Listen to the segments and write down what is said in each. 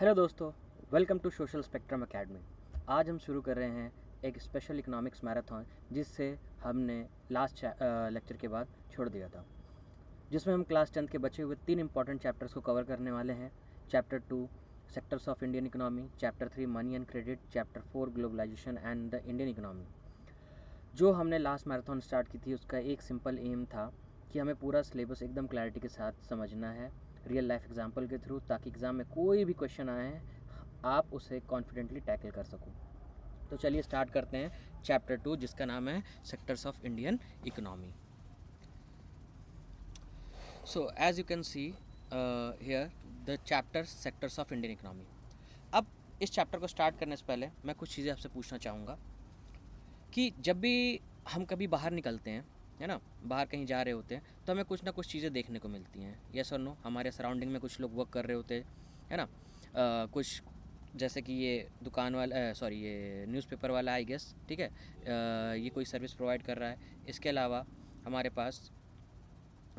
Hello दोस्तों, welcome to Social Spectrum Academy. आज हम शुरू कर रहे हैं एक स्पेशल इकोनॉमिक्स मैराथन जिससे हमने लास्ट लेक्चर के बाद छोड़ दिया था, जिसमें हम क्लास 10th के बचे हुए 3 इंपॉर्टेंट चैप्टर्स को कवर करने वाले हैं। Chapter 2 sectors of Indian economy, chapter 3 money and credit, chapter 4 globalisation and the Indian economy. जो हमने लास्ट मैराथन स्टार्ट की थी उसका एक सिंपल एम था कि हमें पूरा सिलेबस एकदम क्लैरिटी के साथ समझना है रियल लाइफ एग्जाम्पल के थ्रू, ताकि एग्ज़ाम में कोई भी क्वेश्चन आए आप उसे कॉन्फिडेंटली टैकल कर सको। तो चलिए स्टार्ट करते हैं चैप्टर 2 जिसका नाम है sectors of Indian economy. So as you can see here the chapter sectors of Indian economy. अब इस चैप्टर को स्टार्ट करने से पहले मैं कुछ चीज़ें आपसे पूछना चाहूँगा कि जब भी हम कभी बाहर निकलते हैं, है ना, बाहर कहीं जा रहे होते हैं तो हमें कुछ ना कुछ चीज़ें देखने को मिलती हैं। यस और नो, हमारे सराउंडिंग में कुछ लोग वर्क कर रहे होते हैं, है ना। कुछ जैसे कि ये दुकान वाला, सॉरी ये न्यूज़पेपर वाला आई गेस, ठीक है, ये कोई सर्विस प्रोवाइड कर रहा है। इसके अलावा हमारे पास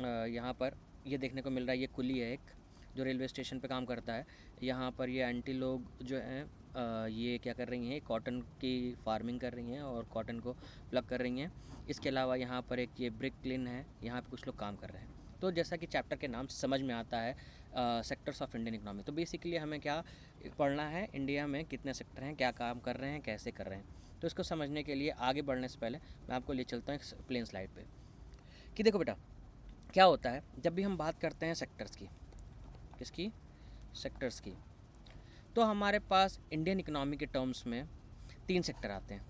यहाँ पर ये देखने को मिल रहा है, ये कुली है एक जो रेलवे स्टेशन पे काम करता है। यहाँ पर ये आंटी लोग जो हैं ये क्या कर रही हैं, कॉटन की फार्मिंग कर रही हैं और कॉटन को प्लग कर रही हैं। इसके अलावा यहाँ पर एक ये ब्रिक क्लीन है, यहाँ पे कुछ लोग काम कर रहे हैं। तो जैसा कि चैप्टर के नाम से समझ में आता है सेक्टर्स ऑफ इंडियन इकोनॉमी, तो बेसिकली हमें क्या पढ़ना है, इंडिया में कितने सेक्टर हैं, क्या काम कर रहे हैं, कैसे कर रहे हैं। तो इसको समझने के लिए आगे बढ़ने से पहले मैं आपको ले चलता हूँ एक प्लेन स्लाइड पर कि देखो बेटा क्या होता है जब भी हम बात करते हैं सेक्टर्स की। किसकी? सेक्टर्स की। तो हमारे पास इंडियन इकोनॉमी के टर्म्स में 3 सेक्टर आते हैं,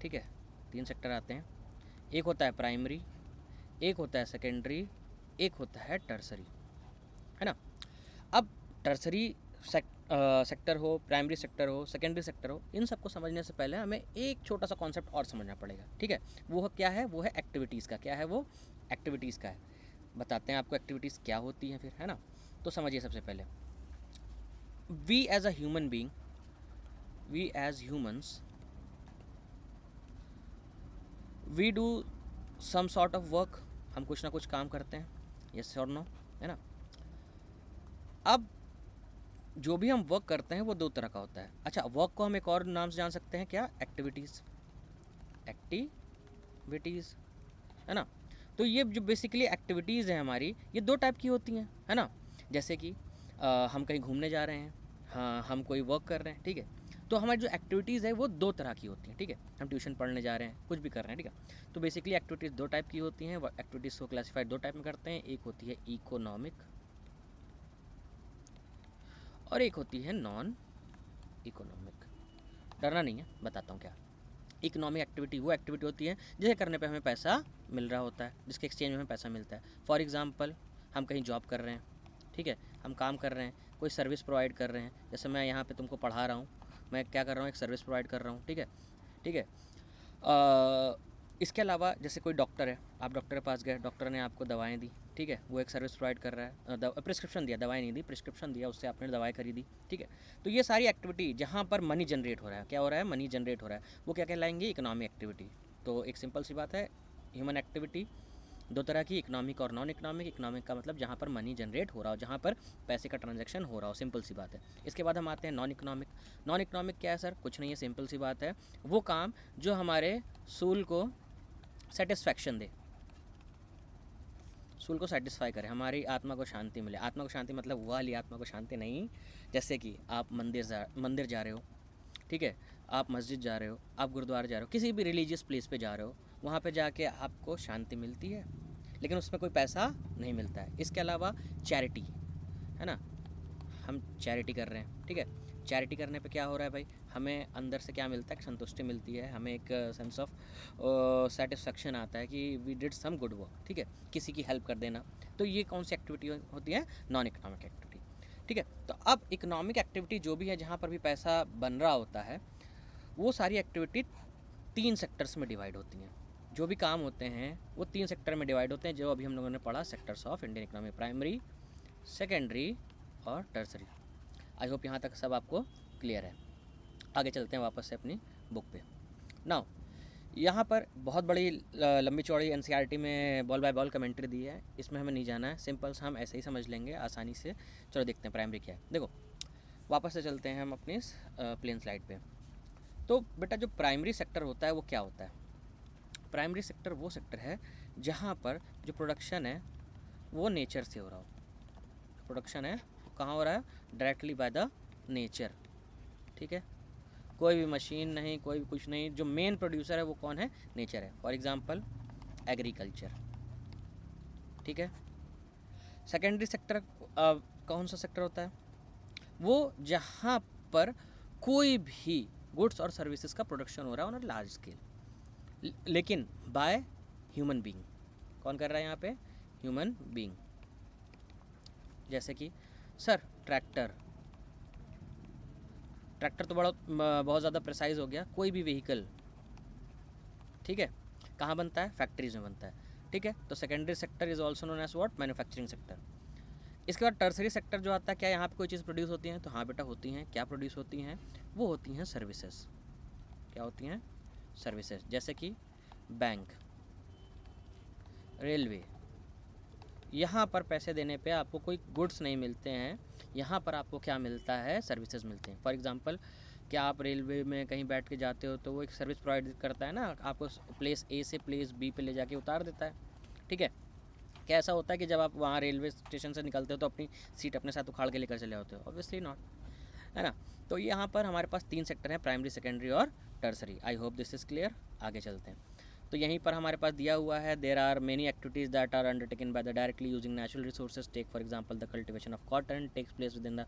ठीक है, 3 सेक्टर आते हैं। एक होता है प्राइमरी, एक होता है सेकेंडरी, एक होता है टर्सरी, है ना। अब टर्सरी सेक्टर हो, प्राइमरी सेक्टर हो, सेकेंडरी सेक्टर हो, इन सबको समझने से पहले हमें एक छोटा सा कॉन्सेप्ट और समझना पड़ेगा, ठीक है। वो क्या है? वो है एक्टिविटीज़ का। क्या है वो? एक्टिविटीज़ का है। बताते हैं आपको एक्टिविटीज़ क्या होती हैं फिर, है ना। तो समझिए सबसे पहले, we as a human being, we as humans, we do some sort of work. हम कुछ ना कुछ काम करते हैं, यस और नो, है ना। अब जो भी हम वर्क करते हैं वो 2 तरह का होता है। अच्छा, वर्क को हम एक और नाम से जान सकते हैं, क्या? एक्टिविटीज़। एक्टिविटीज़, है ना। तो ये जो बेसिकली एक्टिविटीज़ हैं हमारी, ये 2 टाइप की होती हैं, है ना। जैसे कि हम कहीं घूमने जा रहे हैं, हाँ, हम कोई वर्क कर रहे हैं, ठीक है। तो हमारी जो एक्टिविटीज़ है वो 2 तरह की होती हैं, ठीक है। हम ट्यूशन पढ़ने जा रहे हैं, कुछ भी कर रहे हैं, ठीक है। तो बेसिकली एक्टिविटीज़ 2 टाइप की होती हैं। वो एक्टिविटीज़ को क्लासीफाइड 2 टाइप में करते हैं। एक होती है इकोनॉमिक और एक होती है नॉन इकोनॉमिक। डरना नहीं है, बताता हूँ क्या। इकोनॉमिक एक्टिविटी वो एक्टिविटी होती है जिसे करने पे हमें पैसा मिल रहा होता है, जिसके एक्सचेंज में हमें पैसा मिलता है। फॉर एग्जांपल, हम कहीं जॉब कर रहे हैं, ठीक है, हम काम कर रहे हैं, कोई सर्विस प्रोवाइड कर रहे हैं। जैसे मैं यहाँ पे तुमको पढ़ा रहा हूँ, मैं क्या कर रहा हूँ, एक सर्विस प्रोवाइड कर रहा हूँ, ठीक है, ठीक है। इसके अलावा जैसे कोई डॉक्टर है, आप डॉक्टर के पास गए, डॉक्टर ने आपको दवाएं दी, ठीक है, वो एक सर्विस प्रोवाइड कर रहा है। प्रिस्क्रिप्शन दिया, दवाएं नहीं दी, प्रिस्क्रिप्शन दिया, उससे आपने दवाई खरीदी, ठीक है। तो ये सारी एक्टिविटी जहाँ पर मनी जनरेट हो रहा है, क्या हो रहा है? मनी जनरेट हो रहा है, वो क्या कहलाएंगी? Economic activity. तो एक सिंपल सी बात है, ह्यूमन एक्टिविटी 2 तरह की, इकोनॉमिक और नॉन इकोनॉमिक। इकोनॉमिक का मतलब जहाँ पर मनी जनरेट हो रहा हो, जहाँ पर पैसे का ट्रांजैक्शन हो रहा हो, सिंपल सी बात है। इसके बाद हम आते हैं नॉन इकोनॉमिक। नॉन इकोनॉमिक क्या है सर? कुछ नहीं है, सिंपल सी बात है, वो काम जो हमारे सूल को सेटिस्फैक्शन दे, सूल को सेटिस्फाई करे, हमारी आत्मा को शांति मिले। आत्मा को शांति मतलब वो वाली आत्मा को शांति नहीं, जैसे कि आप मंदिर जा रहे हो, ठीक है, आप मस्जिद जा रहे हो, आप गुरुद्वारा जा रहे हो, किसी भी रिलीजियस प्लेस पे जा रहे हो, वहाँ पे जाके आपको शांति मिलती है, लेकिन उसमें कोई पैसा नहीं मिलता है। इसके अलावा चैरिटी, है ना, हम चैरिटी कर रहे हैं, ठीक है। चैरिटी करने पे क्या हो रहा है भाई? हमें अंदर से क्या मिलता है? संतुष्टि मिलती है, हमें एक सेंस ऑफ सेटिस्फेक्शन आता है कि we did some good work, ठीक है, किसी की हेल्प कर देना। तो ये कौन सी एक्टिविटी होती है? नॉन इकोनॉमिक एक्टिविटी, ठीक है। तो अब इकोनॉमिक एक्टिविटी जो भी है, जहाँ पर भी पैसा बन रहा होता है, वो सारी एक्टिविटी 3 सेक्टर्स में डिवाइड होती हैं। जो भी काम होते हैं वो 3 सेक्टर में डिवाइड होते हैं, जो अभी हम लोगों ने पढ़ा, sectors of Indian economy, primary, secondary और टर्सरी। आई होप यहाँ तक सब आपको क्लियर है। आगे चलते हैं वापस से अपनी बुक पे। नाउ यहाँ पर बहुत बड़ी लंबी चौड़ी एनसीईआरटी में बॉल बाय बॉल कमेंट्री दी है, इसमें हमें नहीं जाना है, सिंपल सा हम ऐसे ही समझ लेंगे आसानी से। चलो देखते हैं प्राइमरी क्या है। देखो, वापस से चलते हैं हम अपनी इस प्लेन स्लाइड पे। तो बेटा जो प्राइमरी सेक्टर होता है वो क्या होता है? प्राइमरी सेक्टर वो सेक्टर है जहाँ पर जो प्रोडक्शन है वो नेचर से हो रहा हो। प्रोडक्शन है कहाँ हो रहा है? Directly by the nature. ठीक है, कोई भी मशीन नहीं, कोई भी कुछ नहीं, जो मेन प्रोड्यूसर है वो कौन है? नेचर है। For example agriculture. ठीक है। सेकेंडरी सेक्टर कौन सा सेक्टर होता है? वो जहाँ पर कोई भी गुड्स और सर्विसेज का प्रोडक्शन हो रहा है ऑन अ लार्ज स्केल, लेकिन बाय ह्यूमन बीइंग। कौन कर रहा है यहाँ पे? Human being. जैसे कि सर ट्रैक्टर तो बहुत ज़्यादा प्रिसाइज हो गया। कोई भी व्हीकल, ठीक है, कहाँ बनता है? फैक्ट्रीज में बनता है। ठीक है, तो secondary sector is also known as what? Manufacturing sector. इसके बाद टर्सरी सेक्टर जो आता है, क्या यहाँ पे कोई चीज़ प्रोड्यूस होती है? तो हाँ बेटा होती हैं। क्या प्रोड्यूस होती हैं? वो होती हैं सर्विसेज। क्या होती हैं? सर्विसेज। जैसे कि बैंक, रेलवे। यहाँ पर पैसे देने पे आपको कोई गुड्स नहीं मिलते हैं, यहाँ पर आपको क्या मिलता है? सर्विसेज मिलते हैं। फॉर एग्जांपल, क्या आप रेलवे में कहीं बैठ के जाते हो तो वो एक सर्विस प्रोवाइड करता है ना, आपको प्लेस ए से प्लेस बी पे ले जाके उतार देता है। ठीक है, क्या ऐसा होता है कि जब आप वहाँ रेलवे स्टेशन से निकलते हो तो अपनी सीट अपने साथ उखाड़ के लेकर चले होते हो? ऑब्वियसली नॉट, है ना। तो यहाँ पर हमारे पास 3 सेक्टर हैं, प्राइमरी, सेकेंडरी और tertiary. I hope this is clear. आगे चलते हैं। तो यहीं पर हमारे पास दिया हुआ है, there are many activities that are undertaken by the directly using natural resources. Take for example the cultivation of cotton takes place within the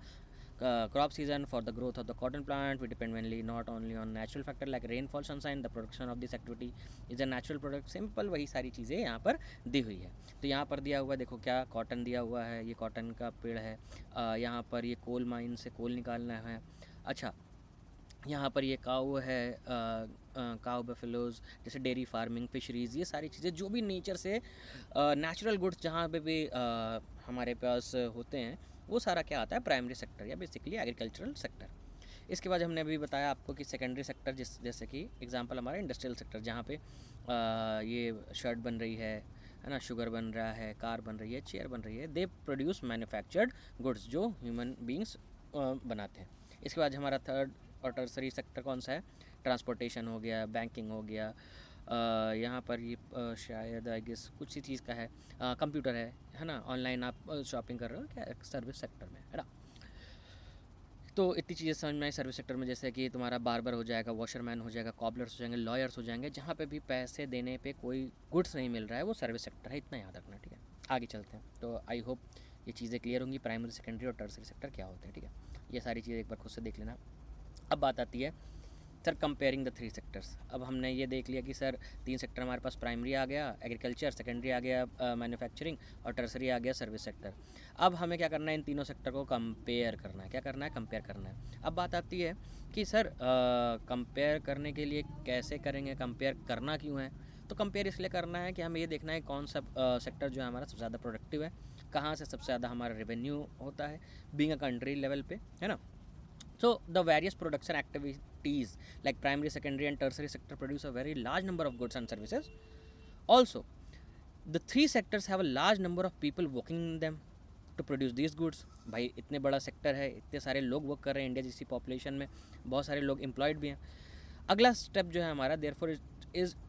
crop season. For the growth of the cotton plant, we depend mainly not only on natural factor like rainfall, sunshine. The production of this activity is a natural product. Simple वही सारी चीज़ें यहाँ पर दी हुई है। तो यहाँ पर दिया हुआ है, देखो क्या कॉटन दिया हुआ है, ये कॉटन का पेड़ है। यहाँ पर ये कोल माइन से कोल निकालना है। अच्छा, यहाँ पर ये काऊ है, काऊ बफेलोज, जैसे डेयरी फार्मिंग, फिशरीज़, ये सारी चीज़ें जो भी नेचर से नेचुरल गुड्स जहाँ पे भी हमारे पास होते हैं, वो सारा क्या आता है? प्राइमरी सेक्टर या बेसिकली एग्रीकल्चरल सेक्टर। इसके बाद हमने अभी बताया आपको कि सेकेंडरी सेक्टर, जैसे कि एग्जांपल हमारा इंडस्ट्रियल सेक्टर, जहाँ पे ये शर्ट बन रही है ना, शुगर बन रहा है, कार बन रही है, चेयर बन रही है। दे प्रोड्यूस मैन्युफैक्चर्ड गुड्स जो ह्यूमन बींग्स बनाते हैं। इसके बाद हमारा थर्ड और टर्सरी सेक्टर कौन सा है? ट्रांसपोर्टेशन हो गया, बैंकिंग हो गया, यहाँ पर ये शायद आई गेस कुछ सी चीज़ का है, कंप्यूटर है ना, ऑनलाइन आप शॉपिंग कर रहे हो, क्या सर्विस सेक्टर में, है ना। तो इतनी चीज़ें समझ में आई सर्विस सेक्टर में, जैसे कि तुम्हारा बार्बर हो जाएगा, वॉशरमैन हो जाएगा, कॉबलर्स हो जाएंगे, लॉयर्स हो जाएंगे। जहाँ पे भी पैसे देने पे कोई गुड्स नहीं मिल रहा है वो सर्विस सेक्टर है, इतना याद रखना। ठीक है, आगे चलते हैं। तो आई होप ये चीज़ें क्लियर होंगी, प्राइमरी, सेकेंडरी और टर्सरी सेक्टर क्या होते हैं। ठीक है, ये सारी चीज़ें एक बार खुद से देख लेना। अब बात आती है सर कंपेयरिंग द 3 सेक्टर्स। अब हमने ये देख लिया कि सर 3 सेक्टर हमारे पास, प्राइमरी आ गया एग्रीकल्चर, सेकेंडरी आ गया मैन्युफैक्चरिंग, और टर्सरी आ गया सर्विस सेक्टर। अब हमें क्या करना है? इन तीनों सेक्टर को कंपेयर करना है। क्या करना है? कंपेयर करना है। अब बात आती है कि सर कंपेयर करने के लिए कैसे करेंगे, कंपेयर करना क्यों है? तो कंपेयर इसलिए करना है कि हमें ये देखना है कौन सा सेक्टर जो है हमारा सबसे ज़्यादा प्रोडक्टिव है, कहाँ से सबसे ज़्यादा हमारा रेवेन्यू होता है बीइंग अ कंट्री लेवल पे, है ना। So the various production activities like primary, secondary and tertiary sector produce a very large number of goods and services. Also, the 3 sectors have a large number of people working in them to produce these goods. भाई इतने बड़ा sector है, इतने सारे लोग work कर रहे हैं, इंडिया जैसी पॉपुलेशन में बहुत सारे लोग एम्प्लॉयड भी हैं। अगला स्टेप जो है हमारा, therefore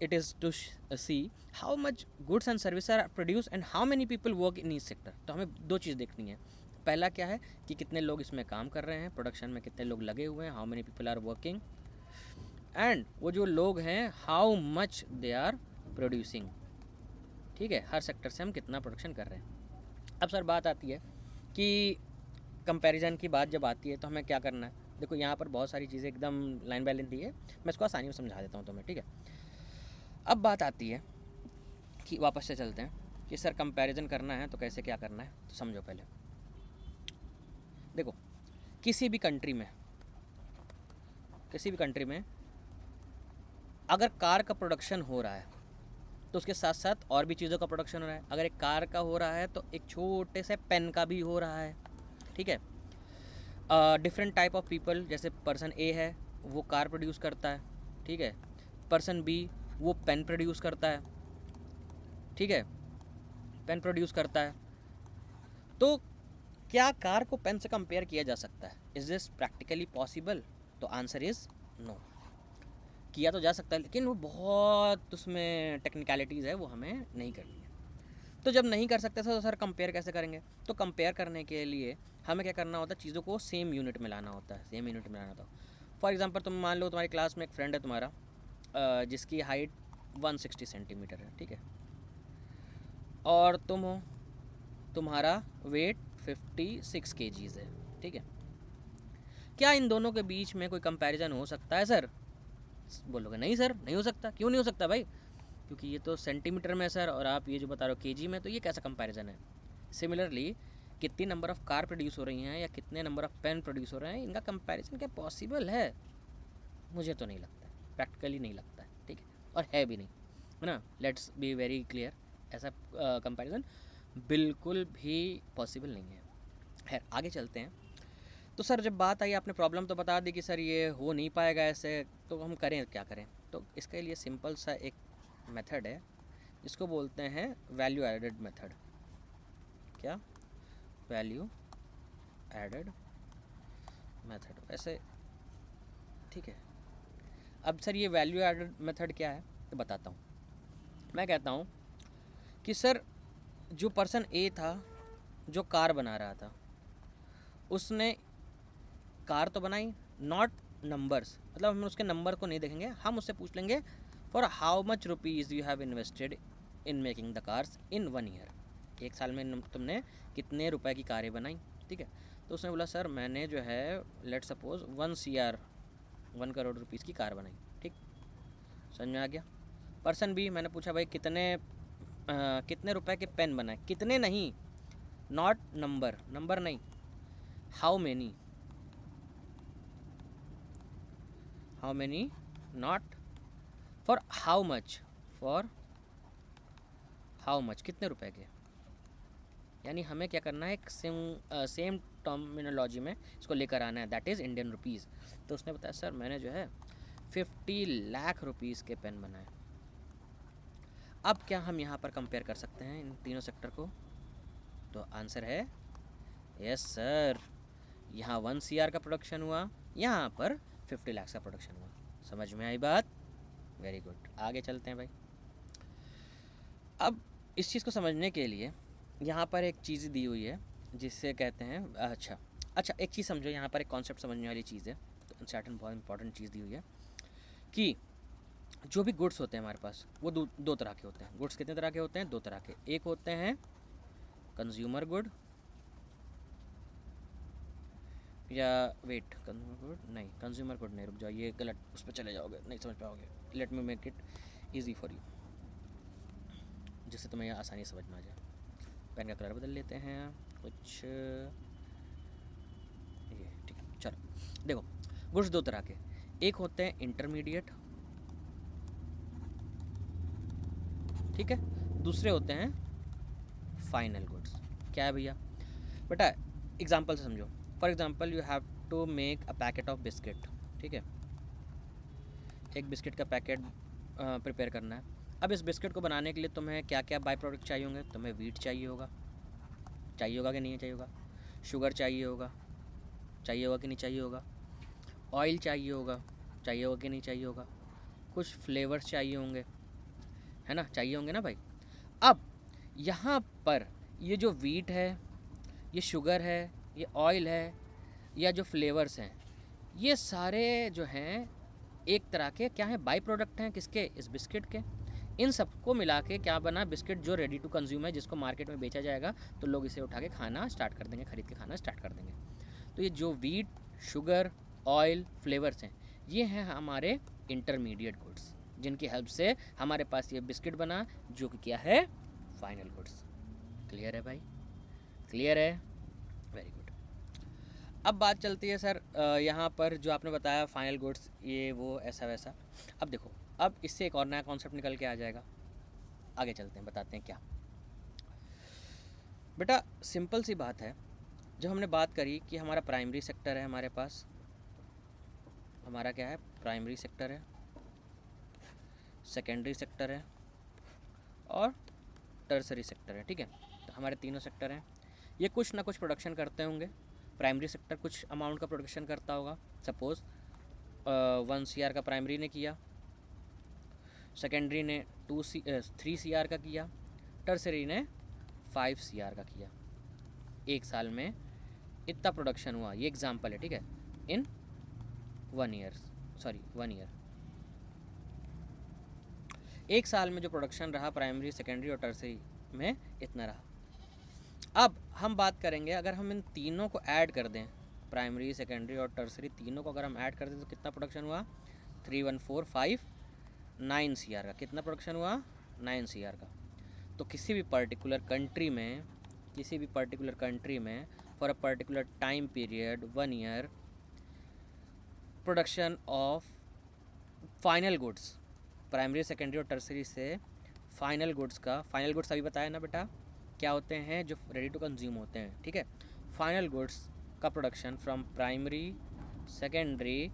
it is to see how much goods and services are produced and how many people work in each sector. तो हमें दो चीज़ देखनी है। पहला क्या है कि कितने लोग इसमें काम कर रहे हैं, प्रोडक्शन में कितने लोग लगे हुए हैं, how many people are working, and वो जो लोग हैं how much they are producing. ठीक है, हर सेक्टर से हम कितना प्रोडक्शन कर रहे हैं। अब सर बात आती है कि कंपैरिजन की बात जब आती है तो हमें क्या करना है। देखो यहाँ पर बहुत सारी चीज़ें एकदम लाइन बाय लाइन दी है, मैं इसको आसानी में समझा देता हूँ तुम्हें। ठीक है, अब बात आती है कि वापस से चलते हैं कि सर कंपैरिजन करना है तो कैसे क्या करना है। तो समझो पहले, देखो किसी भी कंट्री में अगर कार का प्रोडक्शन हो रहा है तो उसके साथ साथ और भी चीज़ों का प्रोडक्शन हो रहा है। अगर एक कार का हो रहा है तो एक छोटे से पेन का भी हो रहा है। ठीक है, डिफरेंट टाइप ऑफ पीपल, जैसे पर्सन ए है वो कार प्रोड्यूस करता है, ठीक है, पर्सन बी वो पेन प्रोड्यूस करता है, ठीक है, पेन प्रोड्यूस करता है। तो क्या कार को पेन से कंपेयर किया जा सकता है? Is this practically possible? तो आंसर इज़ नो। किया तो जा सकता है, लेकिन वो बहुत उसमें टेक्निकलिटीज़ है, वो हमें नहीं करनी है। तो जब नहीं कर सकते तो सर कंपेयर कैसे करेंगे? तो कंपेयर करने के लिए हमें क्या करना होता है, चीज़ों को सेम यूनिट में लाना होता है, सेम यूनिट में लाना होता है। फॉर एग्जांपल तुम मान लो तुम्हारी क्लास में एक फ्रेंड है तुम्हारा, जिसकी हाइट 160 सेंटीमीटर है, ठीक है, और तुम हो, तुम्हारा वेट 56 केजीज़ है, ठीक है। क्या इन दोनों के बीच में कोई कंपैरिजन हो सकता है सर? बोलोगे नहीं सर, नहीं हो सकता। क्यों नहीं हो सकता भाई? क्योंकि ये तो सेंटीमीटर में है सर, और आप ये जो बता रहे हो केजी में, तो ये कैसा कंपैरिजन है? सिमिलरली कितनी नंबर ऑफ़ कार प्रोड्यूस हो रही हैं या कितने नंबर ऑफ़ पेन प्रोड्यूस हो रहे हैं, इनका कंपैरिजन क्या पॉसिबल है? मुझे तो नहीं लगता है, प्रैक्टिकली नहीं लगता है, ठीक है, और है भी नहीं, है ना। लेट्स बी वेरी क्लियर, ऐसा कंपैरिजन बिल्कुल भी पॉसिबल नहीं है। खैर आगे चलते हैं। तो सर जब बात आई, आपने प्रॉब्लम तो बता दी कि सर ये हो नहीं पाएगा ऐसे, तो हम करें क्या करें? तो इसके लिए सिंपल सा एक मेथड है जिसको बोलते हैं वैल्यू एडेड मेथड। क्या? Value added method. वैसे ठीक है, अब सर ये वैल्यू एडेड मेथड क्या है तो बताता हूँ। मैं कहता हूँ कि सर जो पर्सन ए था, जो कार बना रहा था, उसने कार तो बनाई, नॉट नंबर्स, मतलब हम उसके नंबर को नहीं देखेंगे, हम उससे पूछ लेंगे for how much rupees you have invested in making the cars in 1 year. एक साल में तुमने कितने रुपए की कारें बनाई, ठीक है। तो उसने बोला सर मैंने जो है let suppose 1 CR 1 crore rupees की कार बनाई, ठीक, समझ में आ गया। पर्सन बी, मैंने पूछा भाई कितने रुपए के पेन बनाए, कितने नहीं, नॉट नंबर, नंबर नहीं, how many, how many, not for how much, for how much, कितने रुपए के। यानी हमें क्या करना है, एक सेम टर्मिनोलॉजी में इसको लेकर आना है, दैट इज़ इंडियन रुपीज़। तो उसने बताया सर मैंने जो है 50 लाख रुपीज़ के पेन बनाए। अब क्या हम यहाँ पर कंपेयर कर सकते हैं इन तीनों सेक्टर को? तो आंसर है यस सर। यहाँ 1 CR का प्रोडक्शन हुआ, यहाँ पर 50 लाख का प्रोडक्शन हुआ। समझ में आई बात? वेरी गुड, आगे चलते हैं भाई। अब इस चीज़ को समझने के लिए यहाँ पर एक चीज़ दी हुई है जिससे कहते हैं, अच्छा एक चीज़ समझो, यहाँ पर एक कॉन्सेप्ट समझने वाली चीज़ है, तो सर्टन बहुत इंपॉर्टेंट चीज़ दी हुई है कि जो भी गुड्स होते हैं हमारे पास, वो दो तरह के होते हैं। गुड्स कितने तरह के होते हैं? 2 तरह के। एक होते हैं कंज्यूमर गुड, या वेट, कंज्यूमर गुड नहीं, कंज्यूमर गुड नहीं, रुक जाओ, ये गलत उस पर चले जाओगे, नहीं समझ पाओगे। Let me make it easy for you, जिससे तुम्हें आसानी समझ में आ जाए। पेन का कलर बदल लेते हैं कुछ, ये ठीक है। चलो देखो, गुड्स 2 तरह के, एक होते हैं इंटरमीडिएट, ठीक है, दूसरे होते हैं फाइनल गुड्स। क्या है भैया? बेटा एग्जांपल से समझो। For example you have to make a packet of biscuit, ठीक है, एक बिस्किट का पैकेट प्रिपेयर करना है। अब इस बिस्किट को बनाने के लिए तुम्हें क्या क्या बाई प्रोडक्ट चाहिए होंगे? तुम्हें वीट चाहिए होगा, चाहिए होगा कि नहीं चाहिए होगा, शुगर चाहिए होगा, चाहिए होगा कि नहीं चाहिए होगा, ऑयल चाहिए होगा, चाहिए होगा कि नहीं चाहिए होगा, कुछ फ्लेवर्स चाहिए होंगे, है ना, चाहिए होंगे ना भाई। अब यहाँ पर ये जो वीट है, ये शुगर है, ये ऑयल है, या जो फ्लेवर्स हैं, ये सारे जो हैं एक तरह के क्या हैं, बाई प्रोडक्ट हैं किसके? इस बिस्किट के। इन सबको मिला के क्या बना? बिस्किट जो रेडी टू कंज्यूम है, जिसको मार्केट में बेचा जाएगा, तो लोग इसे उठा के खाना स्टार्ट कर देंगे, खरीद के खाना स्टार्ट कर देंगे। तो ये जो वीट, शुगर, ऑयल, फ्लेवर्स हैं, ये हैं हमारे इंटरमीडिएट गुड्स, जिनकी हेल्प से हमारे पास ये बिस्किट बना, जो कि क्या है? Final goods. क्लियर है भाई? क्लियर है? Very good. अब बात चलती है सर, यहाँ पर जो आपने बताया फाइनल गुड्स, ये वो ऐसा वैसा। अब देखो, अब इससे एक और नया कॉन्सेप्ट निकल के आ जाएगा। आगे चलते हैं, बताते हैं क्या। बेटा सिंपल सी बात है, जब हमने बात करी कि हमारा प्राइमरी सेक्टर है, हमारे पास हमारा क्या है? प्राइमरी सेक्टर है, सेकेंडरी सेक्टर है और टर्सरी सेक्टर है, ठीक है। तो हमारे तीनों सेक्टर हैं। ये कुछ ना कुछ प्रोडक्शन करते होंगे। प्राइमरी सेक्टर कुछ अमाउंट का प्रोडक्शन करता होगा, सपोज़ 1 CR का प्राइमरी ने किया, सेकेंडरी ने 3 CR का किया, टर्सरी ने 5 CR का किया। एक साल में इतना प्रोडक्शन हुआ, ये एग्जाम्पल है, ठीक है, इन 1 ईयर। एक साल में जो प्रोडक्शन रहा प्राइमरी, सेकेंडरी और टर्सरी में इतना रहा। अब हम बात करेंगे, अगर हम इन तीनों को ऐड कर दें, प्राइमरी, सेकेंडरी और टर्सरी तीनों को अगर हम ऐड कर दें तो कितना प्रोडक्शन हुआ? 3, 1, 4, 5, 9 CR का। कितना प्रोडक्शन हुआ? 9 CR का। तो किसी भी पर्टिकुलर कंट्री में for a particular time period 1 year, production of final goods, primary, secondary और टर्सरी से फाइनल गुड्स अभी बताया ना बेटा, क्या होते हैं? जो रेडी टू कंज्यूम होते हैं, ठीक है। फाइनल गुड्स का production from primary, secondary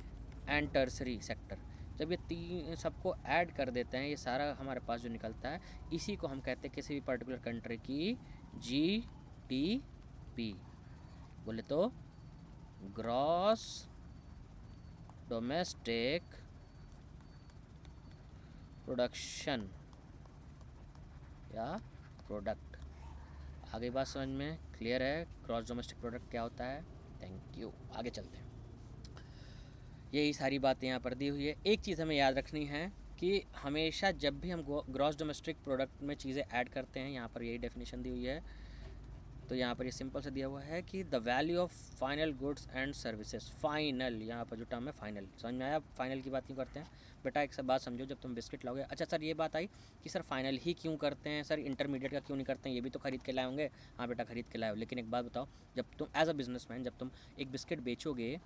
and tertiary sector, जब ये तीन सबको ऐड कर देते हैं, ये सारा हमारे पास जो निकलता है, इसी को हम कहते हैं किसी भी पर्टिकुलर कंट्री की GDP। बोले तो ग्रॉस डोमेस्टिक प्रोडक्शन या प्रोडक्ट। आगे बात समझ में क्लियर है? ग्रॉस डोमेस्टिक प्रोडक्ट क्या होता है? Thank you. आगे चलते हैं। यही सारी बातें यहाँ पर दी हुई है। एक चीज़ हमें याद रखनी है कि हमेशा जब भी हम ग्रॉस डोमेस्टिक प्रोडक्ट में चीज़ें ऐड करते हैं, यहाँ पर यही डेफिनेशन दी हुई है, तो यहाँ पर ये सिंपल से दिया हुआ है कि the value of final goods and services. Final, यहाँ पर जो टर्म है फाइनल, समझ में आया? फाइनल की बात क्यों करते हैं बेटा? एक सब बात समझो, जब तुम बिस्किट लाओगे, अच्छा सर ये बात आई कि सर फाइनल ही क्यों करते हैं, सर इंटरमीडिएट का क्यों नहीं करते हैं? ये भी तो खरीद के लाए होंगे। हाँ बेटा खरीद के लाए हो, लेकिन एक बात बताओ, जब तुम एज अ बिजनेसमैन जब तुम एक बिस्किट बेचोगे,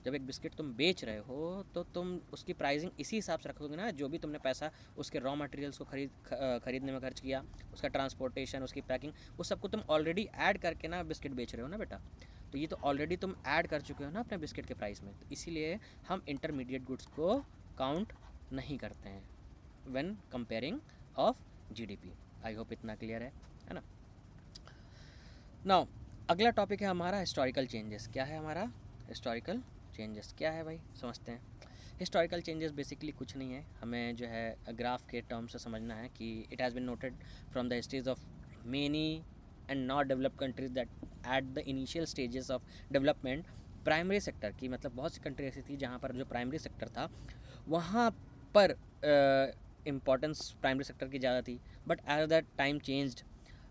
जब एक बिस्किट तुम बेच रहे हो तो तुम उसकी प्राइसिंग इसी हिसाब से रखोगे ना, जो भी तुमने पैसा उसके रॉ मटेरियल्स को खरीदने में खर्च किया, उसका ट्रांसपोर्टेशन, उसकी पैकिंग, उस सबको तुम ऑलरेडी ऐड करके ना बिस्किट बेच रहे हो ना बेटा। तो ये तो ऑलरेडी तुम ऐड कर चुके हो ना अपने बिस्किट के प्राइस में, तो इसीलिए हम इंटरमीडिएट गुड्स को काउंट नहीं करते हैं when comparing of GDP। I hope इतना क्लियर है ना? नाउ अगला टॉपिक है हमारा हिस्टोरिकल चेंजेस। क्या है हमारा हिस्टोरिकल चेंजेस? क्या है भाई, समझते हैं। हिस्टोरिकल चेंजेस बेसिकली कुछ नहीं है, हमें जो है ग्राफ के टर्म से समझना है कि it has been noted from the histories of many and not developed countries that at the initial stages of development primary sector की, मतलब बहुत सी कंट्री ऐसी थी जहाँ पर जो प्राइमरी सेक्टर था वहाँ पर इम्पोर्टेंस प्राइमरी सेक्टर की ज़्यादा थी, but as the time changed,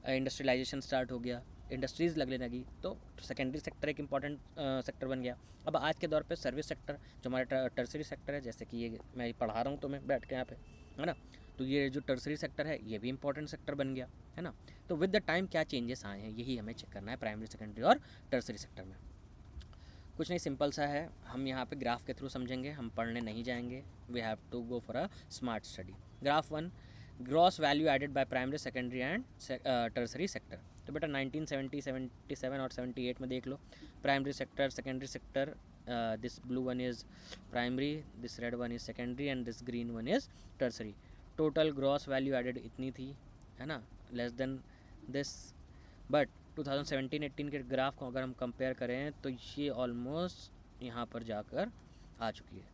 industrialisation start हो गया, इंडस्ट्रीज़ लगने लगी, तो सेकेंडरी सेक्टर एक इम्पॉर्टेंट सेक्टर बन गया। अब आज के दौर पे सर्विस सेक्टर जो हमारा टर्सरी सेक्टर है, जैसे कि ये मैं पढ़ा रहा हूँ तुम्हें बैठ के यहाँ पे, है ना, तो ये जो टर्सरी सेक्टर है ये भी इंपॉर्टेंट सेक्टर बन गया, है ना। तो विद द टाइम क्या चेंजेस आए हैं, यही हमें चेक करना है प्राइमरी, सेकेंडरी और टर्सरी सेक्टर में। कुछ नहीं, सिंपल सा है, हम यहाँ पे ग्राफ के थ्रू समझेंगे, हम पढ़ने नहीं जाएंगे। We have to go for a smart study. Graph 1, gross value added by primary, secondary and tertiary sector. तो बेटा 1970, 77 और 78 में देख लो, primary sector, secondary sector, this blue one is primary, this red one is secondary and this green one is tertiary. Total gross value added इतनी थी, है ना, लेस देन दिस। बट 2017-18 के ग्राफ को अगर हम कंपेयर करें तो ये ऑलमोस्ट यहाँ पर जाकर आ चुकी है,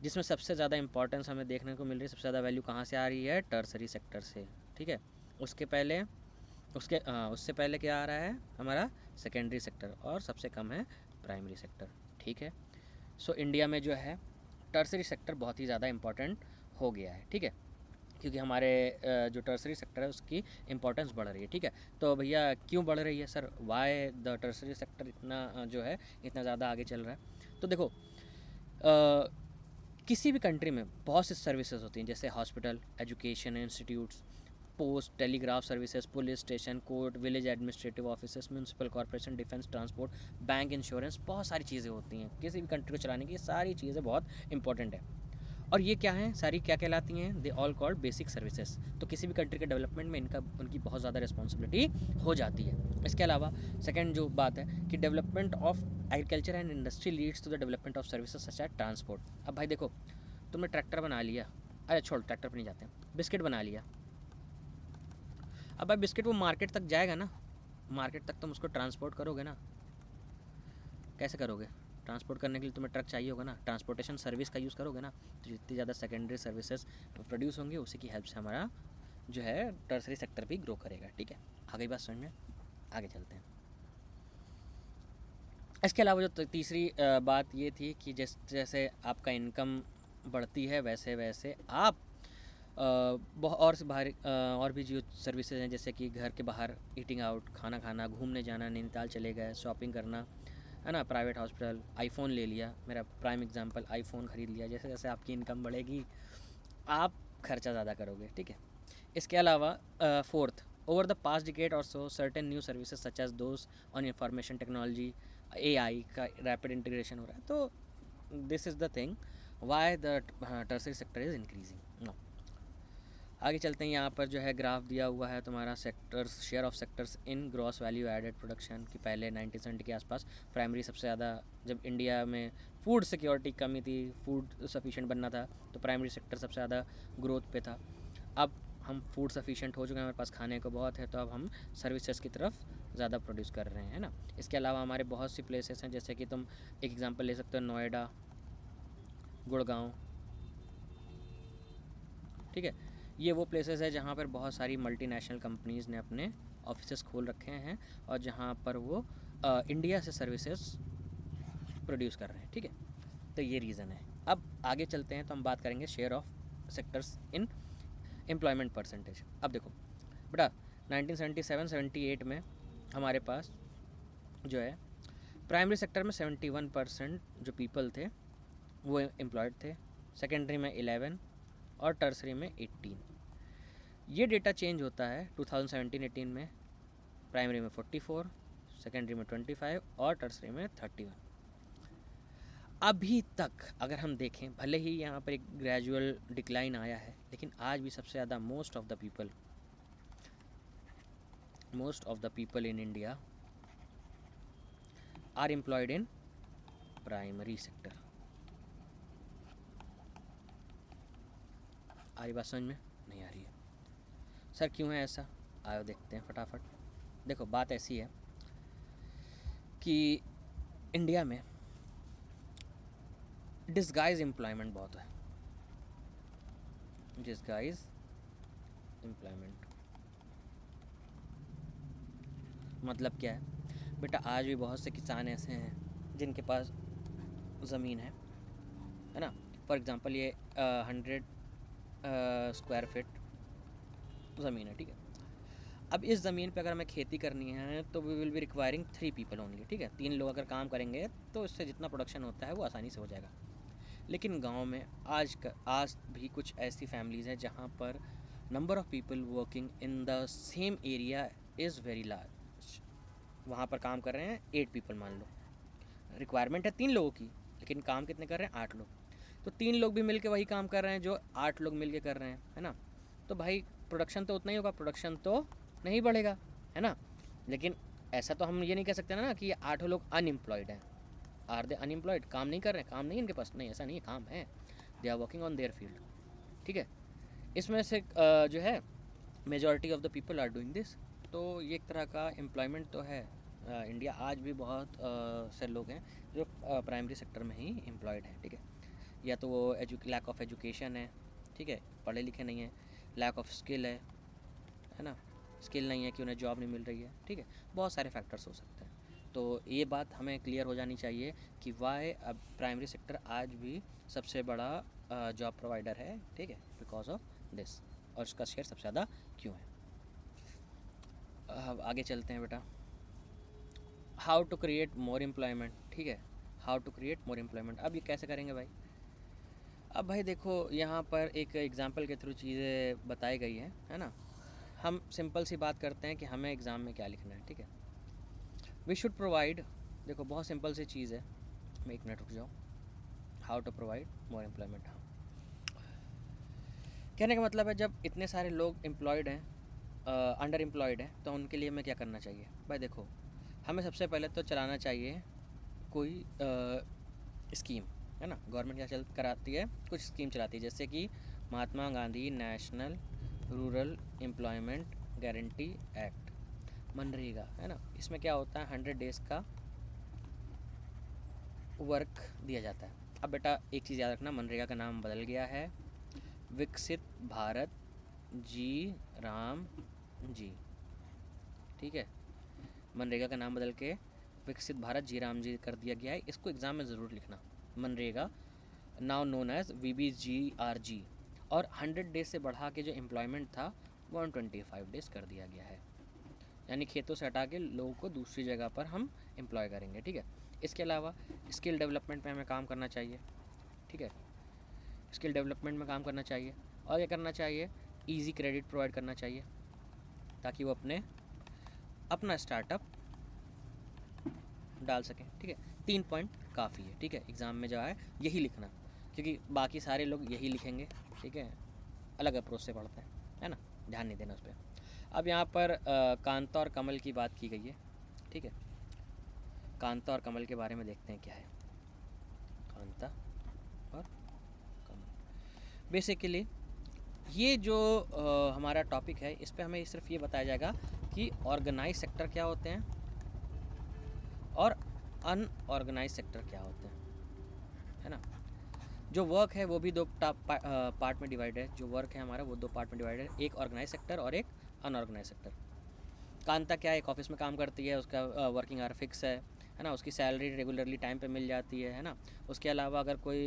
जिसमें सबसे ज़्यादा इंपॉर्टेंस हमें देखने को मिल रही है, सबसे ज़्यादा वैल्यू कहाँ से आ रही है? टर्सरी सेक्टर से, ठीक है। उससे पहले क्या आ रहा है हमारा? सेकेंडरी सेक्टर, और सबसे कम है प्राइमरी सेक्टर, ठीक है। सो इंडिया में जो है टर्सरी सेक्टर बहुत ही ज़्यादा इंपॉर्टेंट हो गया है, ठीक है, क्योंकि हमारे जो टर्सरी सेक्टर है उसकी इम्पोर्टेंस बढ़ रही है, ठीक है। तो भैया क्यों बढ़ रही है sir? Y the tertiary sector इतना जो है इतना ज़्यादा आगे चल रहा है? तो देखो, किसी भी कंट्री में बहुत सी सर्विसेज होती हैं, जैसे hospital, education institutes, post, telegraph services, police station, court, village administrative offices, municipal corporation, defence, transport, bank, insurance, बहुत सारी चीज़ें होती हैं किसी भी कंट्री को चलाने की। ये सारी चीज़ें बहुत इंपॉर्टेंट है, और ये क्या हैं सारी, क्या कहलाती हैं? They all called basic services. तो किसी भी कंट्री के डेवलपमेंट में उनकी बहुत ज़्यादा रिस्पॉन्सिबिलिटी हो जाती है। इसके अलावा सेकंड जो बात है कि development of agriculture and industry leads to the development of services such as transport. अब भाई देखो, तुमने ट्रैक्टर बना लिया, अरे छोड़ ट्रैक्टर पर नहीं जाते हैं, बिस्किट बना लिया, अब भाई बिस्किट वो मार्केट तक जाएगा ना, मार्केट तक तुम उसको ट्रांसपोर्ट करोगे ना, कैसे करोगे? ट्रांसपोर्ट करने के लिए तुम्हें ट्रक चाहिए होगा ना, ट्रांसपोर्टेशन सर्विस का यूज़ करोगे ना। तो जितनी ज़्यादा सेकेंडरी सर्विसेज प्रोड्यूस होंगी, उसी की हेल्प से हमारा जो है टर्सरी सेक्टर भी ग्रो करेगा। ठीक है, आगे बात समझ में, आगे चलते हैं। इसके अलावा जो तीसरी बात ये थी कि जैसे आपका इनकम बढ़ती है वैसे वैसे आप बहुत और से बाहर और भी जो सर्विसेज हैं, जैसे कि घर के बाहर ईटिंग आउट, खाना खाना, घूमने जाना, नैनीताल चले गए, शॉपिंग करना, है ना, प्राइवेट हॉस्पिटल, आईफोन ले लिया, मेरा प्राइम एग्जांपल, आईफोन ख़रीद लिया। जैसे जैसे आपकी इनकम बढ़ेगी आप खर्चा ज़्यादा करोगे। ठीक है, इसके अलावा fourth, over the past decade और so certain new services such as those on information technology, AI का रैपिड इंटीग्रेशन हो रहा है। तो this is the thing why the tertiary sector is increasing. No, आगे चलते हैं। यहाँ पर जो है ग्राफ दिया हुआ है तुम्हारा sectors, share of sectors in gross value added production की। पहले 1970 के आसपास प्राइमरी सबसे ज़्यादा, जब इंडिया में फूड सिक्योरिटी कमी थी, फूड सफिशिएंट बनना था, तो प्राइमरी सेक्टर सबसे ज़्यादा ग्रोथ पे था। अब हम फूड सफिशिएंट हो चुके हैं, हमारे पास खाने को बहुत है, तो अब हम सर्विसेज की तरफ ज़्यादा प्रोड्यूस कर रहे हैं, है ना। इसके अलावा हमारे बहुत सी प्लेसेस हैं, जैसे कि तुम एक एग्जांपल ले सकते हो, नोएडा, गुड़गांव। ठीक है, ये वो प्लेसेस है जहाँ पर बहुत सारी मल्टीनेशनल कंपनीज़ ने अपने ऑफिसेस खोल रखे हैं और जहाँ पर वो इंडिया से सर्विसेज प्रोड्यूस कर रहे हैं। ठीक है, तो ये रीज़न है। अब आगे चलते हैं तो हम बात करेंगे share of sectors in employment percentage. अब देखो बेटा, 1977-78 में हमारे पास जो है प्राइमरी सेक्टर में 71% जो पीपल थे वो एम्प्लॉयड थे, सेकेंडरी में 11 और टर्सरी में 18। ये डेटा चेंज होता है 2017-18 में, प्राइमरी में 44, सेकेंडरी में 25 और टर्सरी में 31। अभी तक अगर हम देखें, भले ही यहाँ पर एक ग्रेजुअल डिक्लाइन आया है, लेकिन आज भी सबसे ज़्यादा most of the people in India are employed in primary sector. आ रही बात समझ में? नहीं आ रही है सर, क्यों है ऐसा? आओ देखते हैं फटाफट। देखो बात ऐसी है कि इंडिया में डिस्गाइज एम्प्लॉयमेंट बहुत है। डिस्गाइज एम्प्लॉयमेंट मतलब क्या है बेटा? आज भी बहुत से किसान ऐसे हैं जिनके पास ज़मीन है ना। फॉर एग्ज़ाम्पल ये 100 स्क्वायर फीट ज़मीन है। ठीक है, अब इस ज़मीन पे अगर हमें खेती करनी है तो we will be requiring 3 people only. ठीक है, 3 लोग अगर काम करेंगे तो इससे जितना प्रोडक्शन होता है वो आसानी से हो जाएगा। लेकिन गांव में आज भी कुछ ऐसी फैमिलीज़ हैं जहां पर number of people working in the same area is very large. वहाँ पर काम कर रहे हैं 8 पीपल मान लो, रिक्वायरमेंट है 3 लोगों की, लेकिन काम कितने कर रहे हैं? 8 लोग। तो 3 लोग भी मिलके वही काम कर रहे हैं जो 8 लोग मिलके कर रहे हैं, है ना। तो भाई प्रोडक्शन तो उतना ही होगा, प्रोडक्शन तो नहीं बढ़ेगा, है ना। लेकिन ऐसा तो हम ये नहीं कह सकते ना कि ये 8 लोग अनएम्प्लॉयड हैं। Are they unemployed? काम नहीं कर रहे हैं, काम नहीं इनके पास? नहीं, ऐसा नहीं है, काम है, they are working on their field. ठीक है, इसमें से जो है majority of the people are doing this. तो ये एक तरह का एम्प्लॉयमेंट तो है। इंडिया आज भी बहुत से लोग हैं जो प्राइमरी सेक्टर में ही एम्प्लॉयड हैं। ठीक है, या तो वो लैक ऑफ एजुकेशन है, ठीक है, पढ़े लिखे नहीं है, लैक ऑफ स्किल है ना, स्किल नहीं है कि उन्हें जॉब नहीं मिल रही है। ठीक है, बहुत सारे फैक्टर्स हो सकते हैं। तो ये बात हमें क्लियर हो जानी चाहिए कि वाई अब प्राइमरी सेक्टर आज भी सबसे बड़ा जॉब प्रोवाइडर है। ठीक है, बिकॉज ऑफ दिस, और उसका शेयर सबसे ज़्यादा क्यों है। अब आगे चलते हैं बेटा, how to create more employment. ठीक है, how to create more employment. अब ये कैसे करेंगे भाई? अब भाई देखो, यहाँ पर एक एग्जांपल के थ्रू चीज़ें बताई गई है ना। हम सिंपल सी बात करते हैं कि हमें एग्ज़ाम में क्या लिखना है। ठीक है, वी शुड प्रोवाइड, देखो बहुत सिंपल सी चीज़ है, मैं 1 मिनट रुक जाओ। How to provide more employment. हाँ, कहने का मतलब है जब इतने सारे लोग एम्प्लॉयड हैं, अंडर एम्प्लॉयड हैं, तो उनके लिए हमें क्या करना चाहिए भाई? देखो, हमें सबसे पहले तो चलाना चाहिए कोई स्कीम, है ना। गवर्नमेंट क्या कराती है? कुछ स्कीम चलाती है, जैसे कि Mahatma Gandhi national rural employment guarantee act. मनरेगा, है ना, इसमें क्या होता है 100 डेज़ का वर्क दिया जाता है। अब बेटा एक चीज़ याद रखना, मनरेगा का नाम बदल गया है, विकसित भारत जी राम जी, ठीक है, मनरेगा का नाम बदल के विकसित भारत जी राम जी कर दिया गया है। इसको एग्ज़ाम में ज़रूर लिखना, MNREGA now known as VBGRG, और 100 डेज से बढ़ा के जो एम्प्लॉयमेंट था 125 डेज़ कर दिया गया है, यानी खेतों से हटा के लोगों को दूसरी जगह पर हम एम्प्लॉय करेंगे, ठीक है। इसके अलावा स्किल डेवलपमेंट में हमें काम करना चाहिए, ठीक है, स्किल डेवलपमेंट में काम करना चाहिए, और क्या करना चाहिए, ईजी क्रेडिट प्रोवाइड करना चाहिए ताकि वो अपना स्टार्टअप डाल सकें, ठीक है। 3 पॉइंट काफ़ी है, ठीक है, एग्ज़ाम में जो है यही लिखना, क्योंकि बाकी सारे लोग यही लिखेंगे, ठीक है, अलग अप्रोच से पढ़ते हैं, है ना, ध्यान नहीं देना उस पर। अब यहाँ पर कांता और कमल की बात की गई है, ठीक है, कांता और कमल के बारे में देखते हैं क्या है। कांता और कमल, बेसिकली ये जो हमारा टॉपिक है, इस पे हमें सिर्फ ये बताया जाएगा कि ऑर्गेनाइज सेक्टर क्या होते हैं और अनऑर्गेनाइज सेक्टर क्या होते हैं, है ना। जो वर्क है वो भी दो पार्ट में डिवाइड है, जो वर्क है हमारा वो 2 पार्ट में डिवाइड है, एक ऑर्गेनाइज सेक्टर और एक अनऑर्गेनाइज सेक्टर। कांता क्या है, एक ऑफिस में काम करती है, उसका वर्किंग आवर फिक्स है ना, उसकी सैलरी रेगुलरली टाइम पे मिल जाती है ना। उसके अलावा अगर कोई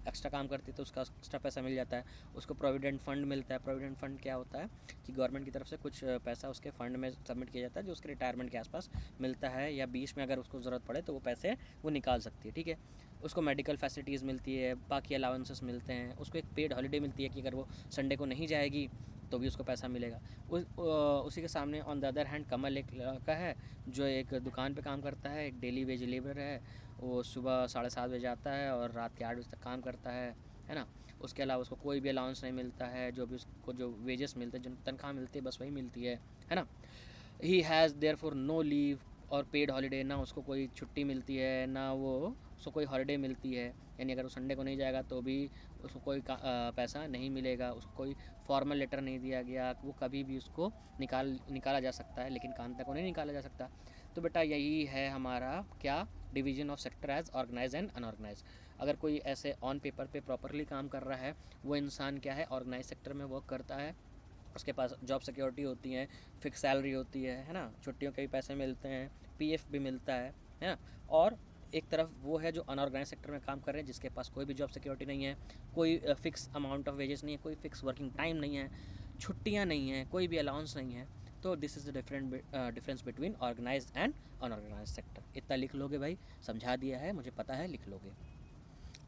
एक्स्ट्रा काम करती है तो उसका एक्स्ट्रा पैसा मिल जाता है, उसको प्रोविडेंट फंड मिलता है। प्रोविडेंट फंड क्या होता है कि गवर्नमेंट की तरफ से कुछ पैसा उसके फंड में सबमिट किया जाता है, जो उसके रिटायरमेंट के आसपास मिलता है, या बीच में अगर उसको ज़रूरत पड़े तो वो पैसे वो निकाल सकती है, ठीक है। उसको मेडिकल फैसिलिटीज़ मिलती है, बाकी अलाउंसेस मिलते हैं, उसको एक पेड हॉलीडे मिलती है कि अगर वो संडे को नहीं जाएगी तो भी उसको पैसा मिलेगा। उसी के सामने ऑन द अदर हैंड कमल एक लड़का है जो एक दुकान पे काम करता है, एक डेली वेज लेबर है, वो सुबह 7:30 बजे आता है और रात के 8 बजे तक काम करता है ना। उसके अलावा उसको कोई भी अलाउंस नहीं मिलता है, जो भी उसको जो वेजेस मिलते हैं, जो तनख्वाह मिलती है, बस वही मिलती है ना। He has there for no leave और पेड हॉलीडे, ना उसको कोई छुट्टी मिलती है ना वो उसको कोई हॉलीडे मिलती है, यानी अगर वो संडे को नहीं जाएगा तो भी उसको कोई पैसा नहीं मिलेगा, उसको कोई फॉर्मल लेटर नहीं दिया गया, वो कभी भी उसको निकाला जा सकता है, लेकिन कांता को नहीं निकाला जा सकता। तो बेटा यही है हमारा क्या, division of sector as organise and unorganise. अगर कोई ऐसे ऑन पेपर पे प्रॉपरली काम कर रहा है, वो इंसान क्या है, ऑर्गेनाइज सेक्टर में वर्क करता है, उसके पास जॉब सिक्योरिटी होती है, फिक्स सैलरी होती है ना, छुट्टियों के भी पैसे मिलते हैं, पीएफ भी मिलता है ना। और एक तरफ वो है जो अनऑर्गेनाइज सेक्टर में काम कर रहे हैं, जिसके पास कोई भी जॉब सिक्योरिटी नहीं है, कोई फिक्स अमाउंट ऑफ वेजेस नहीं है, कोई फिक्स वर्किंग टाइम नहीं है, छुट्टियाँ नहीं हैं, कोई भी अलाउंस नहीं है। तो this is the difference between organise and unorganise sector. इतना लिख लोगे भाई, समझा दिया है, मुझे पता है, लिख लोगे।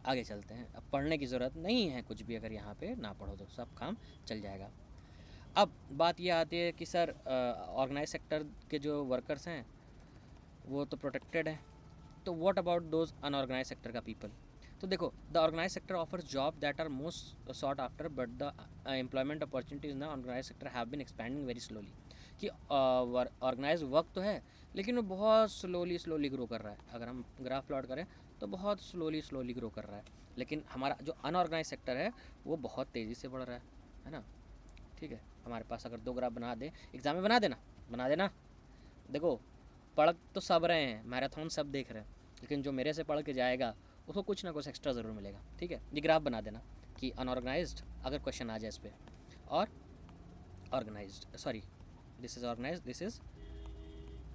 आगे चलते हैं, अब पढ़ने की ज़रूरत नहीं है कुछ भी, अगर यहाँ पे ना पढ़ो तो सब काम चल जाएगा। अब बात ये आती है कि सर ऑर्गेनाइज सेक्टर के जो वर्कर्स हैं वो तो प्रोटेक्टेड हैं, तो what about those unorganise sector का पीपल। तो देखो, the organise sector offers job that are most sought after, but the employment opportunities in the organise sector have been expanding very slowly. कि organise work तो है लेकिन वो बहुत slowly grow कर रहा है। अगर हम ग्राफ प्लॉट करें तो बहुत स्लोली ग्रो कर रहा है, लेकिन हमारा जो अनऑर्गेनाइज सेक्टर है वो बहुत तेज़ी से बढ़ रहा है ना। ठीक है, हमारे पास अगर 2 ग्राफ बना दे, एग्जाम में बना देना। देखो, पढ़ तो सब रहे हैं, मैराथन सब देख रहे हैं, लेकिन जो मेरे से पढ़ के जाएगा उसको कुछ ना कुछ एक्स्ट्रा ज़रूर मिलेगा, ठीक है। ये ग्राफ बना देना कि अनऑर्गेनाइज्ड, अगर क्वेश्चन आ जाए इस पर, और organised, sorry this is organised, this is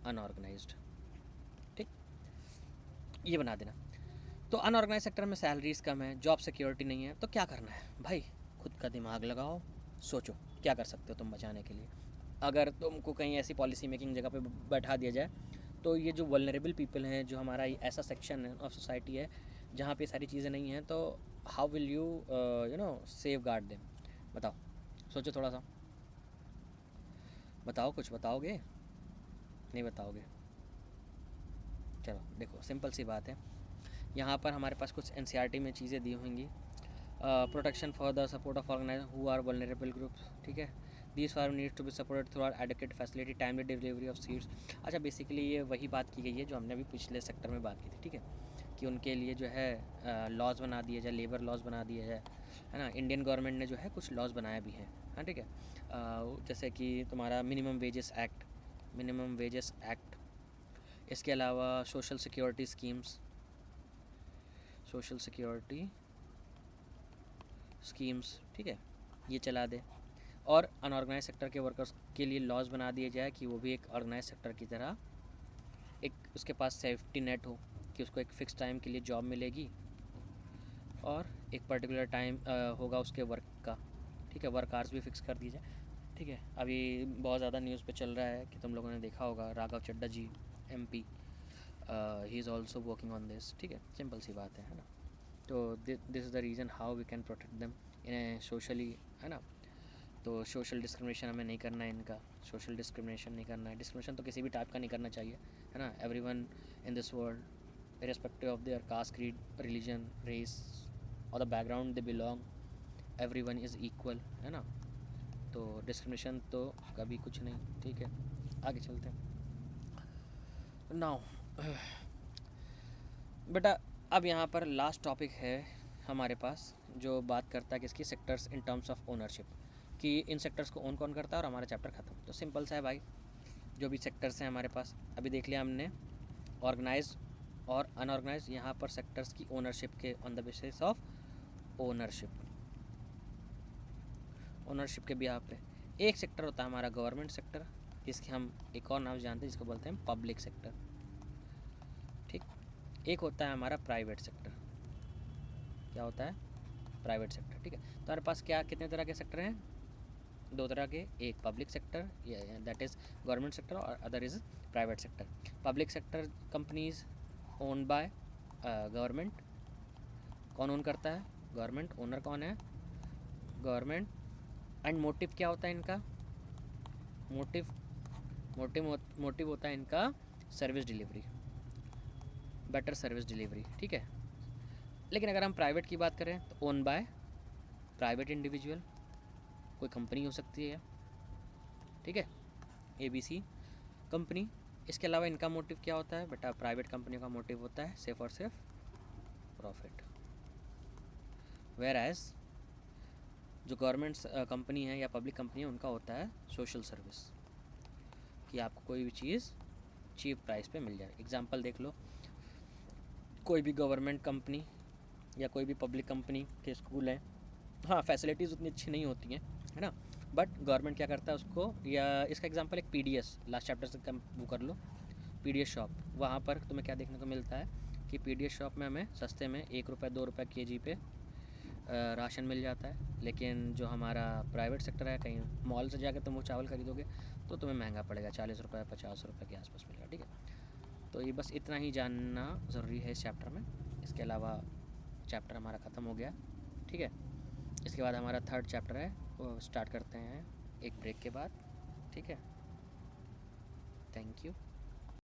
unorganised, ठीक, ये बना देना। तो अनऑर्गेनाइज सेक्टर में सैलरीज कम है, जॉब सिक्योरिटी नहीं है, तो क्या करना है भाई, खुद का दिमाग लगाओ, सोचो क्या कर सकते हो तुम बचाने के लिए। अगर तुमको कहीं ऐसी पॉलिसी मेकिंग जगह पे बैठा दिया जाए, तो ये जो वल्नरेबल पीपल हैं, जो हमारा ऐसा सेक्शन है ऑफ सोसाइटी है जहाँ पे सारी चीज़ें नहीं हैं, तो how will you save guard them. बताओ, सोचो थोड़ा सा, बताओ, कुछ बताओगे, नहीं बताओगे। चलो देखो, सिंपल सी बात है, यहाँ पर हमारे पास कुछ एनसीईआरटी में चीज़ें दी होंगी। Protection for the support of organise who are vulnerable groups, ठीक है। This farm needs to be supported through our educate facility, timely delivery of seeds. अच्छा, बेसिकली ये वही बात की गई है जो हमने अभी पिछले सेक्टर में बात की थी, ठीक है, कि उनके लिए जो है लॉज बना दिए जाए, लेबर लॉज बना दिए जाए, है ना। इंडियन गवर्नमेंट ने जो है कुछ लॉज बनाया भी है, हाँ ठीक है। जैसे कि तुम्हारा minimum wages act, minimum wages act, इसके अलावा social security schemes, social security schemes, ठीक है, ये चला दे। और अनऑर्गेनाइज सेक्टर के वर्कर्स के लिए लॉज बना दिए जाए कि वो भी एक ऑर्गेनाइज सेक्टर की तरह एक उसके पास सेफ्टी नेट हो, कि उसको एक फ़िक्स टाइम के लिए जॉब मिलेगी और एक पर्टिकुलर टाइम होगा उसके वर्क का, ठीक है, वर्क आवर्स भी फिक्स कर दी जाए, ठीक है। अभी बहुत ज़्यादा न्यूज़ पे चल रहा है कि तुम लोगों ने देखा होगा, Raghav Chadha ji MP, he is also working on this, ठीक है, सिंपल सी बात है ना। तो this is the reason how we can protect them in socially, है ना। तो सोशल डिस्क्रिमिनेशन हमें नहीं करना है, इनका सोशल डिस्क्रिमिनेशन नहीं करना है। डिस्क्रिमिनेशन तो किसी भी टाइप का नहीं करना चाहिए, है ना। Everyone in this world irrespective of their caste, creed, religion, race और the background they belong, everyone is equal, है ना। तो डिस्क्रिमिनेशन तो कभी कुछ नहीं, ठीक है। आगे चलते हैं नाउ। बेटा अब यहाँ पर लास्ट टॉपिक है हमारे पास, जो बात करता है किसकी, sectors in terms of ownership, कि इन सेक्टर्स को ओन कौन करता है और हमारा चैप्टर ख़त्म। तो सिंपल सा है भाई, जो भी सेक्टर्स हैं हमारे पास, अभी देख लिया हमने ऑर्गेनाइज और अनऑर्गेनाइज, यहाँ पर सेक्टर्स की ओनरशिप के on the basis of ownership, ownership के बिहाफ पे। एक सेक्टर होता है हमारा गवर्नमेंट सेक्टर, जिसके हम एक और नाम जानते हैं, जिसको बोलते हैं पब्लिक सेक्टर, ठीक। एक होता है हमारा प्राइवेट सेक्टर, क्या होता है, प्राइवेट सेक्टर, ठीक है। तो हमारे पास क्या कितने तरह के सेक्टर हैं, दो तरह के, एक public sector that is government sector और other is private sector. Public sector companies own by government, कौन ओन करता है, गवर्नमेंट, ओनर कौन है, गवर्नमेंट। एंड मोटिव क्या होता है इनका, मोटिव मोटिव होता है इनका service delivery, better service delivery, ठीक है। लेकिन अगर हम प्राइवेट की बात करें तो ओन बाय प्राइवेट इंडिविजुअल, कोई कंपनी हो सकती है, ठीक है, ABC कंपनी। इसके अलावा इनका मोटिव क्या होता है बेटा, प्राइवेट कंपनियों का मोटिव होता है सिर्फ और सिर्फ प्रॉफिट, वेयर एज जो गवर्नमेंट कंपनी है या पब्लिक कंपनी है उनका होता है सोशल सर्विस, कि आपको कोई भी चीज़ चीप प्राइस पे मिल जाए। एग्जांपल देख लो, कोई भी गवर्नमेंट कंपनी या कोई भी पब्लिक कंपनी के स्कूल हैं, हाँ फैसिलिटीज़ उतनी अच्छी नहीं होती हैं, है ना, बट गवर्नमेंट क्या करता है उसको, या इसका एग्जांपल एक PDS लास्ट चैप्टर से वो कर लो, PDS शॉप, वहाँ पर तुम्हें क्या देखने को मिलता है कि PDS शॉप में हमें सस्ते में 1 रुपये 2 रुपये kg पे राशन मिल जाता है। लेकिन जो हमारा प्राइवेट सेक्टर है, कहीं मॉल से जाकर तुम वो चावल खरीदोगे तो तुम्हें महंगा पड़ेगा, 40 रुपये 50 रुपये के आसपास मिलेगा, ठीक है। तो ये बस इतना ही जानना ज़रूरी है इस चैप्टर में। इसके अलावा चैप्टर हमारा ख़त्म हो गया, ठीक है। इसके बाद हमारा थर्ड चैप्टर है, वो स्टार्ट करते हैं एक ब्रेक के बाद, ठीक है। Thank you.